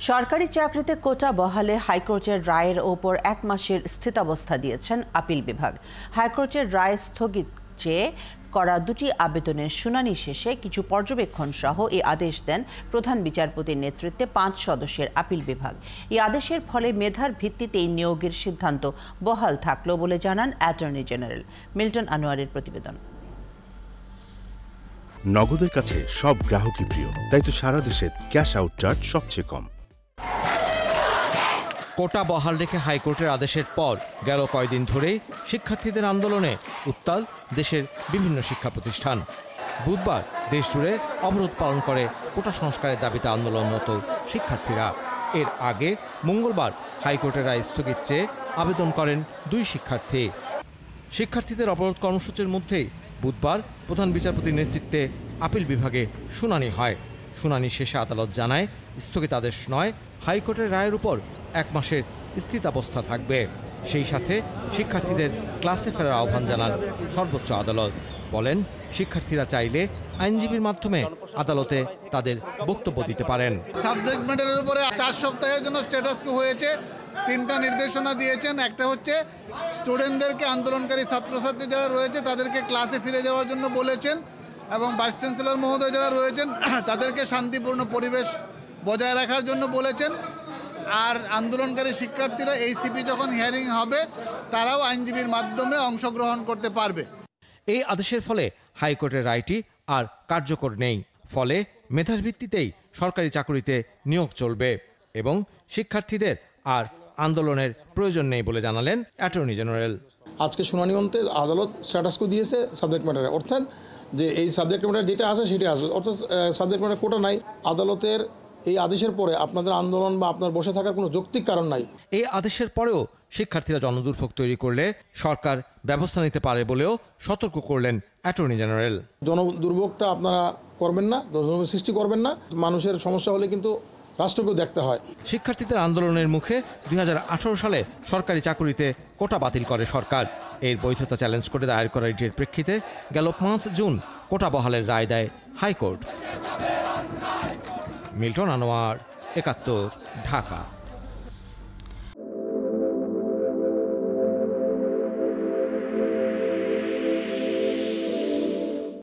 সরকারি চাকরিতে কোটা বহালে হাইকোর্টের রায়ের ওপর 1 মাসের স্থিতাবস্থা দিয়েছেন আপিল বিভাগ। হাইকোর্টের রায় স্থগিত চেয়ে করা দুটি আবেদনের শুনানি শেষে কিছু পর্যবেক্ষণ সহ এই আদেশ দেন প্রধান বিচারপতির নেতৃত্বে 5 সদস্যের আপিল বিভাগ। এই আদেশের ফলে মেধার ভিত্তিতেই নিয়োগের সিদ্ধান্ত বহাল থাকলো বলে জানান অ্যাটর্নি জেনারেল। মিল্টন আনোয়ারের প্রতিবেদন। নগদের কাছে সব গ্রাহকই প্রিয়, তাই তো সারা দেশে ক্যাশ আউট চার্জ সবচেয়ে কম। কোটা বহাল রেখে হাইকোর্টের আদেশের পর গেল কয়েকদিন ধরেই শিক্ষার্থীদের আন্দোলনে উত্তাল দেশের বিভিন্ন শিক্ষা প্রতিষ্ঠান। বুধবার দেশ জুড়ে অবরোধ পালন করে কোটা সংস্কারের দাবিতে আন্দোলনরত শিক্ষার্থীরা। এর আগে মঙ্গলবার হাইকোর্টের রায় স্থগিত চেয়ে আবেদন করেন 2 শিক্ষার্থী। শিক্ষার্থীদের অবরোধ কর্মসূচির মধ্যেই বুধবার প্রধান বিচারপতির নেতৃত্বে আপিল বিভাগে শুনানি হয়। শুনানি শেষে আদালত জানায়, স্থগিতাদেশ নয়, হাইকোর্টের রায়ের উপর 1 মাসের স্থিতাবস্থা থাকবে। সেই সাথে শিক্ষার্থীদের ক্লাসে ফেরার আহ্বান জানান সর্বোচ্চ আদালত। বলেন, শিক্ষার্থীরা চাইলে আইনজীবীর মাধ্যমে আদালতে তাদের বক্তব্য দিতে পারেন। সাবজেক্ট ম্যাটারের উপরে 4 সপ্তাহের জন্য স্ট্যাটাস কো হয়েছে। 3টা নির্দেশনা দিয়েছেন। একটা হচ্ছে স্টুডেন্টদেরকে, আন্দোলনকারী ছাত্রছাত্রী যারা রয়েছে তাদেরকে ক্লাসে ফিরে যাওয়ার জন্য বলেছেন, এবং ভাইস চ্যান্সেলর মহোদয় যারা রয়েছেন তাদেরকে শান্তিপূর্ণ পরিবেশ বজায় রাখার জন্য বলেছেন। আর আন্দোলনকারী শিক্ষার্থীরা এইসিপি যখন হিয়ারিং হবে তারাও আইনজীবীর মাধ্যমে অংশগ্রহণ করতে পারবে। এই আদেশের ফলে হাইকোর্টের রায়টি আর কার্যকর নেই। ফলে মেধার ভিত্তিতেই সরকারি চাকরিতে নিয়োগ চলবে এবং শিক্ষার্থীদের আর আন্দোলনের প্রয়োজন নেই বলে জানালেন অ্যাটর্নি জেনারেল। আজকে শুনানি অন্তে আদালত স্ট্যাটাস কো দিয়েছে সাবজেক্ট ম্যাটারে, অর্থাৎ যে এই সাবজেক্ট ম্যাটার যেটা আছে সেটা আসবে, অর্থাৎ সাবজেক্ট ম্যাটার কোটা নাই। আদালতের এই আদেশের পরে আপনাদের আন্দোলন বা আপনার বসে থাকার কোনো যৌক্তিক কারণ নাই। এই আদেশের পরেও শিক্ষার্থীরা জনদুর্ভোগ তৈরি করলে সরকার ব্যবস্থা নিতে পারে বলেও সতর্ক করলেন অ্যাটর্নি জেনারেল। জনদুর্ভোগটা আপনারা করবেন না, জনদুর্ভোগ সৃষ্টি করবেন না। মানুষের সমস্যা হলে কিন্তু রাষ্ট্রকেও দেখতে হয়। শিক্ষার্থীদের আন্দোলনের মুখে 2018 সালে সরকারি চাকুরিতে কোটা বাতিল করে সরকার। এর বৈধতা চ্যালেঞ্জ করে দায়ের করা রিটের প্রেক্ষিতে গেল 5 জুন কোটা বহালের রায় দেয় হাইকোর্ট। মিল্টন আনোয়ার, 71, ঢাকা।